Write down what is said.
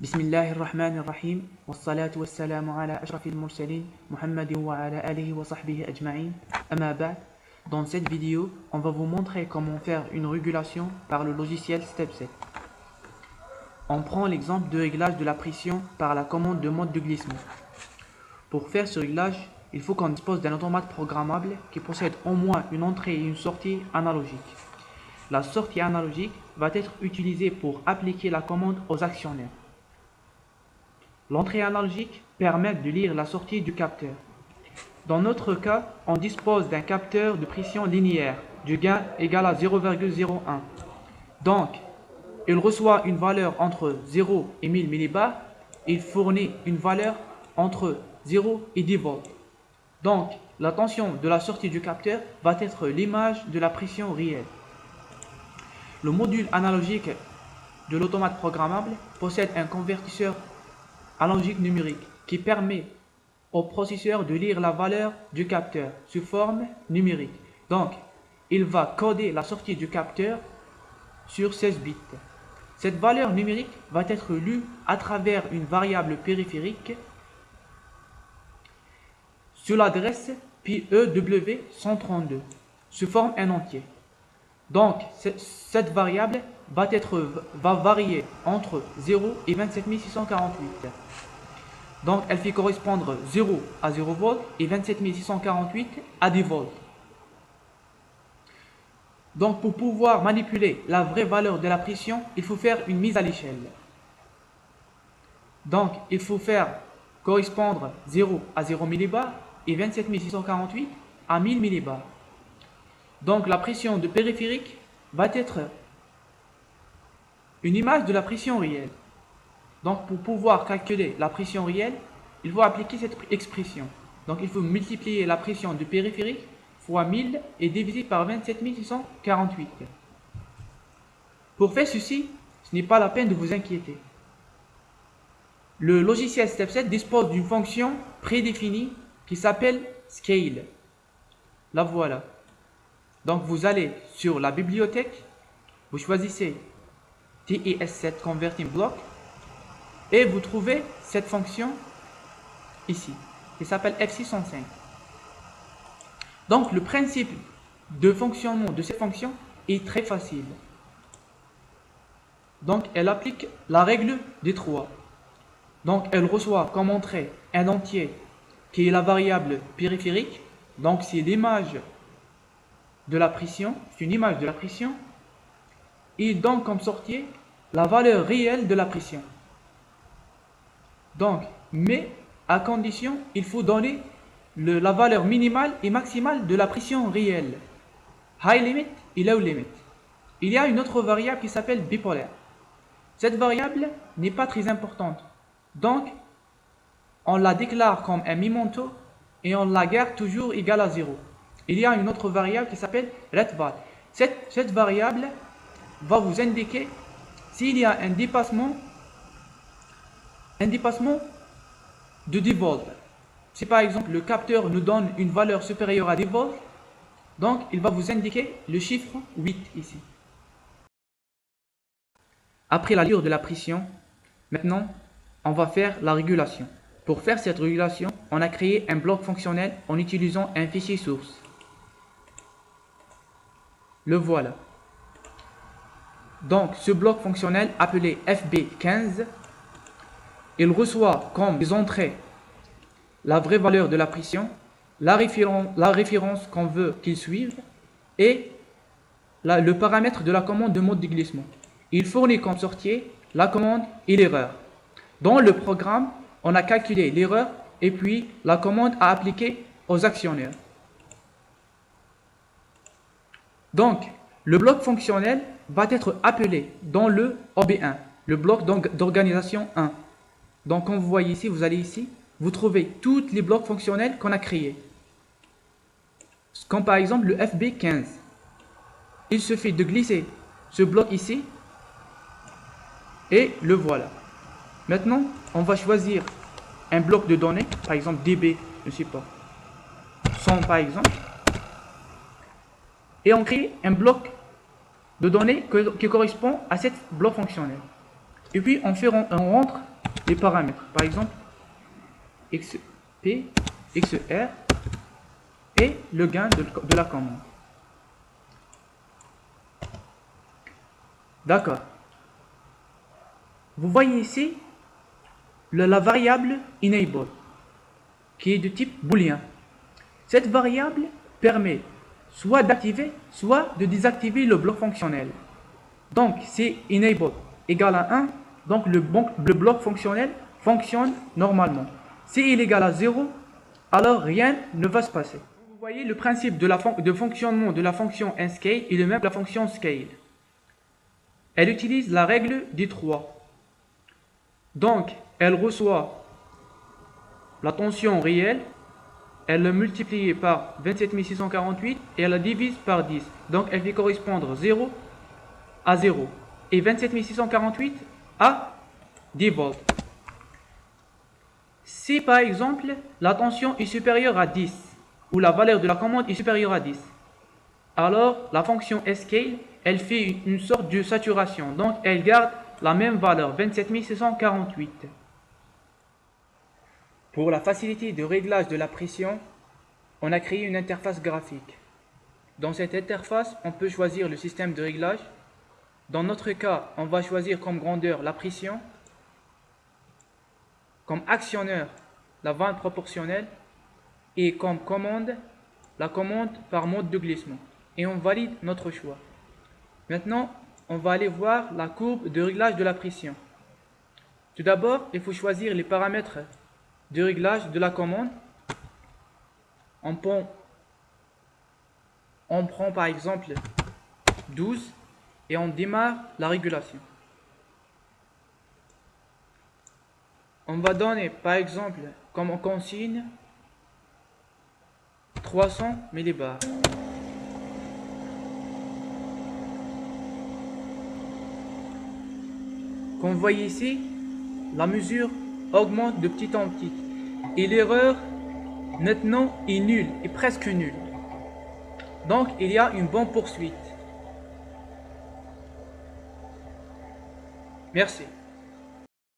بسم الله الرحمن الرحيم والصلاة والسلام على أشرف المرسلين محمد وعلى آله وصحبه أجمعين أما بعد. Dans cette vidéo, on va vous montrer comment faire une régulation par le logiciel StepSet. On prend l'exemple de réglage de la pression par la commande de mode de glissement. Pour faire ce réglage, il faut qu'on dispose d'un automate programmable qui possède au moins une entrée et une sortie analogique. La sortie analogique va être utilisée pour appliquer la commande aux actionnaires. L'entrée analogique permet de lire la sortie du capteur. Dans notre cas, on dispose d'un capteur de pression linéaire du gain égal à 0,01. Donc, il reçoit une valeur entre 0 et 1000 millibars. Il fournit une valeur entre 0 et 10 volts. Donc, la tension de la sortie du capteur va être l'image de la pression réelle. Le module analogique de l'automate programmable possède un convertisseur analogique numérique qui permet au processeur de lire la valeur du capteur sous forme numérique. Donc, il va coder la sortie du capteur sur 16 bits. Cette valeur numérique va être lue à travers une variable périphérique sur l'adresse PEW132 sous forme un entier. Donc, cette variable va varier entre 0 et 27648. Donc, elle fait correspondre 0 à 0 volts et 27648 à 10 volts. Donc, pour pouvoir manipuler la vraie valeur de la pression, il faut faire une mise à l'échelle. Donc, il faut faire correspondre 0 à 0 millibars et 27648 à 1000 millibars. Donc, la pression de périphérique va être une image de la pression réelle. Donc, pour pouvoir calculer la pression réelle, il faut appliquer cette expression. Donc, il faut multiplier la pression de périphérique fois 1000 et diviser par 27648. Pour faire ceci, ce n'est pas la peine de vous inquiéter. Le logiciel StepSet dispose d'une fonction prédéfinie qui s'appelle Scale. La voilà. Donc, vous allez sur la bibliothèque, vous choisissez TES7 Converting Block et vous trouvez cette fonction ici qui s'appelle F605. Donc, le principe de fonctionnement de cette fonction est très facile. Donc, elle applique la règle des 3. Donc, elle reçoit comme entrée un entier qui est la variable périphérique. Donc, c'est l'image de la pression, c'est une image de la pression, et donc comme sortie la valeur réelle de la pression. Donc, mais à condition, il faut donner la valeur minimale et maximale de la pression réelle, high limit et low limit. Il y a une autre variable qui s'appelle bipolaire. Cette variable n'est pas très importante, donc on la déclare comme un memento et on la garde toujours égale à 0. Il y a une autre variable qui s'appelle retval. Cette variable va vous indiquer s'il y a un dépassement de 10 volts. Si par exemple le capteur nous donne une valeur supérieure à 10 volts, donc il va vous indiquer le chiffre 8 ici. Après la lecture de la pression, maintenant on va faire la régulation. Pour faire cette régulation, on a créé un bloc fonctionnel en utilisant un fichier source. Le voilà. Donc, ce bloc fonctionnel appelé FB15, il reçoit comme des entrées la vraie valeur de la pression, la référence qu'on veut qu'il suive et le paramètre de la commande de mode de glissement. Il fournit comme sortie la commande et l'erreur. Dans le programme, on a calculé l'erreur et puis la commande à appliquer aux actionnaires. Donc, le bloc fonctionnel va être appelé dans le OB1, le bloc d'organisation 1. Donc, comme vous voyez ici, vous allez ici, vous trouvez tous les blocs fonctionnels qu'on a créés. Comme par exemple le FB15. Il suffit de glisser ce bloc ici et le voilà. Maintenant, on va choisir un bloc de données, par exemple DB, je ne sais pas, 100 par exemple. Et on crée un bloc de données qui correspond à cette bloc fonctionnel. Et puis on rentre les paramètres. Par exemple, XP, XR et le gain de la commande. D'accord. Vous voyez ici la variable enable qui est de type booléen. Cette variable permet soit d'activer, soit de désactiver le bloc fonctionnel. Donc, si enable égale à 1, donc le bloc fonctionnel fonctionne normalement. Si il est égal à 0, alors rien ne va se passer. Vous voyez, le principe de fonctionnement de la fonction enScale est le même que la fonction scale. Elle utilise la règle des 3. Donc, elle reçoit la tension réelle, elle la multiplie par 27648 et elle la divise par 10. Donc, elle fait correspondre 0 à 0 et 27648 à 10 volts. Si par exemple la tension est supérieure à 10 ou la valeur de la commande est supérieure à 10, alors la fonction scale elle fait une sorte de saturation, donc elle garde la même valeur 27648. Pour la facilité de réglage de la pression, on a créé une interface graphique. Dans cette interface, on peut choisir le système de réglage. Dans notre cas, on va choisir comme grandeur la pression, comme actionneur la vanne proportionnelle et comme commande la commande par mode de glissement. Et on valide notre choix. Maintenant, on va aller voir la courbe de réglage de la pression. Tout d'abord, il faut choisir les paramètres de réglage de la commande. On prend par exemple 12 et on démarre la régulation. On va donner par exemple comme consigne 300 millibars. Comme vous voyez ici, la mesure augmente de petit en petit et l'erreur maintenant est nulle, est presque nulle. Donc il y a une bonne poursuite. Merci.